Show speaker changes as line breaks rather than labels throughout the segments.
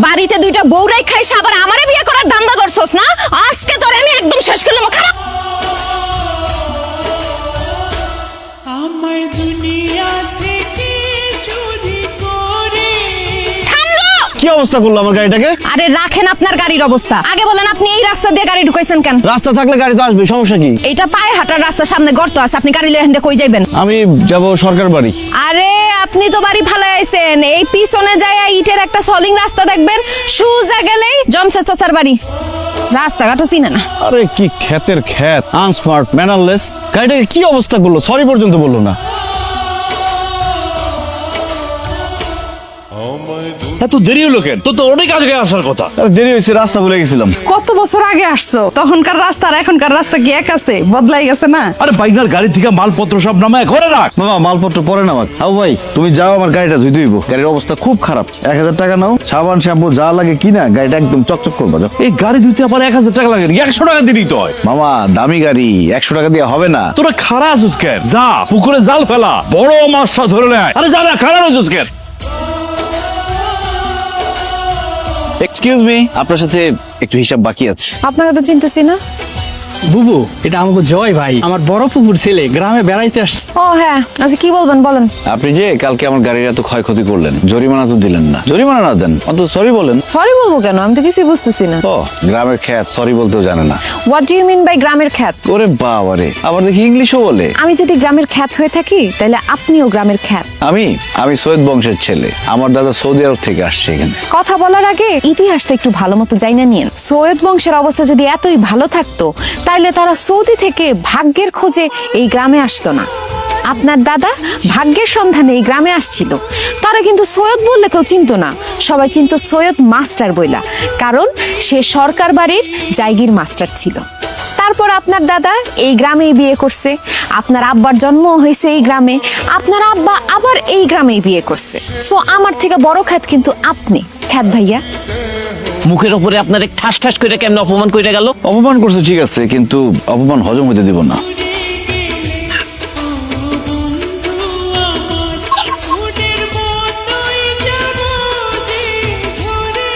বাড়িতে দুইটা বউরাই খাইছে আবার আমারে বিয়ে করার ধান্দা ধরছস না? আজকে তোরে আমি একদম শেষ করলাম। খারাপ
আমায় দুনিয়া থেকে চুরি করে।
কি অবস্থা করলো আমার গাড়িটাকে?
আরে রাখেন আপনার গাড়ির অবস্থা। আগে বলেন আপনি এই রাস্তা দিয়ে গাড়ি ঢুকাইছেন কেন?
রাস্তা থাকলে গাড়ি তো আসবে, সমস্যা কি?
এইটা পায়ে হাঁটার রাস্তা, সামনে গর্ত আছে, আপনি গাড়ি লয়ে কই যাইবেন?
আমি যাব সরকার বাড়ি।
আরে আপনি তো বাড়ি ফালাই আইছেন, এই পিছনে যায় ইটের একটা সলিং রাস্তা দেখবেন, সুজা গেলেই জমশেদ চাচার বাড়ি। রাস্তাঘাটও চিনে না।
আরে কি ক্ষেতের ক্ষেত, আনস্মার্ট, ম্যানারলেস। গাড়িটাকে কি অবস্থা করলো, সরি পর্যন্ত বললো না।
এত দেরি হলো কেন? তো অনেক আগে আসার কথা।
আরে দেরি হয়েছে, রাস্তা ভুলে গেছিলাম।
কত বছর আগে আসছো, তখনকার রাস্তা আর এখনকার রাস্তা কি এক আছে? বদলাই গেছে না?
আরে বাইকনার গাড়ি থেকে মালপত্র সব নামায় ঘরে রাখ।
মামা মালপত্র পরে নামাক। আও ভাই তুমি যাও, আমার গাড়িটা ধুই ধুইব। গাড়ির অবস্থা খুব খারাপ। 1000 টাকা নাও, সাবান শ্যাম্পু যা লাগে কিনা গাড়িটা একদম চকচক করবা। যাও।
এই গাড়ি ধুইতে আবার 1000 টাকা লাগে, 100 টাকা দিলেই তো হয়।
মামা দামি গাড়ি, 100 টাকা দিয়ে হবে না।
তোরা খাড়া আছিস কেন? যা পুকুরে জাল ফেলা, বড় মাছটা ধরে নেয়। আরে যা না, খাড়া আছিস কেন?
এক্সকিউজ মি, আপনার সাথে একটু হিসাব বাকি আছে।
আপনাকে তো চিনতেছি না।
বুবু, এটা আমাকে জয় ভাই, আমার বড় পুকুর ছেলে, গ্রামে বেড়াইতে আসছে।
ও হ্যাঁ, আচ্ছা কি বলবেন বলেন।
আপনি যে কালকে আমার গাড়ির এত ক্ষয়ক্ষতি করলেন, জরিমানা তো দিলেন না। জরিমানা না দেন, অন্তত সরি বলেন।
সরি বলবো কেন? আমি তো কিছুই বুঝতেছি না।
ও গ্রামের খ্যাত, সরি বলতেও জানে না।
What do you mean by গ্রামের খ্যাত?
ওরে বাবারে, আবার দেখি ইংলিশও বলে।
আমি যদি গ্রামের খ্যাত হয়ে থাকি তাহলে আপনিও গ্রামের খ্যাত।
আমি সৈয়দ বংশের ছেলে। আমার দাদা সৌদি আরব থেকে আসছে এখানে।
কথা বলার আগে ইতিহাসটা একটু ভালো মতো জাইনা নিয়েন। সৈয়দ বংশের অবস্থা যদি এতই ভালো থাকতো তাহলে তারা সৌদি থেকে ভাগ্যের খোঁজে এই গ্রামে আসতো না। আপনার দাদা ভাগ্যের সন্ধানে এই গ্রামে আসছিল। তারা কিন্তু সৈয়দ বললে কেউ চিনতো না, সবাই চিনতো সৈয়দ মাস্টার বইলা, কারণ সে সরকার বাড়ির জায়গির মাস্টার ছিল। তারপর আপনার দাদা এই গ্রামেই বিয়ে করছে, আপনার আব্বার জন্ম হয়েছে এই গ্রামে, আপনার আব্বা আবার এই গ্রামেই বিয়ে করছে। সো আমার থেকে বড় খ্যাত কিন্তু আপনি, খ্যাত ভাইয়া।
মুখের উপরে আপনার ঠাস ঠাস করে কেমন অপমান করে গেল?
অপমান করছে ঠিক আছে, কিন্তু অপমান হজম হতে দিব না।
ফুলের মতোই যাবো যে ঝরে।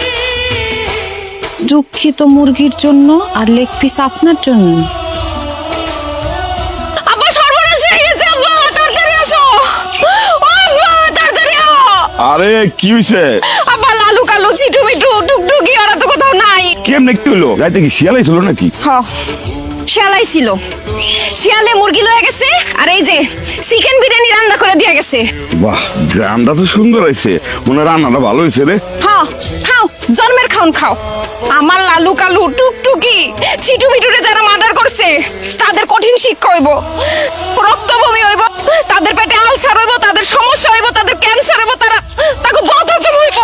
দুঃখিত মুরগির জন্য আর লেগ পিস আপনার জন্য। আব্বা সর্বনাশ হয়ে গেছে, আব্বা তাড়াতাড়ি আসো। ও আব্বা তাড়াতাড়ি আও।
আরে কি হইছে?
আব্বা লালু কালু চিটু মিটু টুকটুকি ওরা তো কোথাও নাই।
কেমনে কি হলো? গাড়িতে কি শিয়ালাই ছিল নাকি?
শিয়ালাই ছিল, শিয়ালে মুরগি লয়ে গেছে, আর এই যে চিকেন বিরিয়ানি রান্না করে দিয়ে গেছে।
বাহ, গ্রামটা তো সুন্দর হয়েছে, মনে হয় রান্নাটা ভালো হয়েছে রে।
খাও খাও, জন্মের খাউন খাও। আমার লালু কালু টুকটুকি চিটু মিটুরে যারা মার্ডার করছে তাদের কঠিন শিক্ষা হইব, রক্তবমি হইব, তাদের পেটে আলসার হইব, তাদের সমস্যা হইব, তাদের ক্যান্সার হইব, তাকে বদ হজম হইব।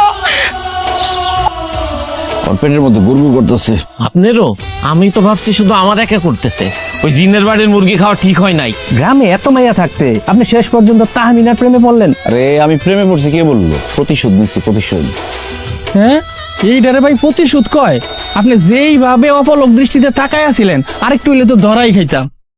পেটের মধ্যে গুড়গুড় করতেছে।
আপনারও? আমি তো ভাবছি শুধু আমার একা করতেছে। ওই জিনের বাড়ির মুরগি খাওয়া ঠিক হয় নাই।
গ্রামে এত মাইয়া থাকতে আপনি শেষ পর্যন্ত তাহমিনার প্রেমে পড়লেন।
আরে আমি প্রেমে পড়ছি কে বললো? প্রতিশোধ নিচ্ছি, প্রতিশোধ।
হ্যাঁ, এইটারে ভাই প্রতিশোধ কয়? আপনি যেইভাবে অপলক দৃষ্টিতে তাকায় আছিলেন, আরেকটু হইলে তো ধরাই খাইতাম।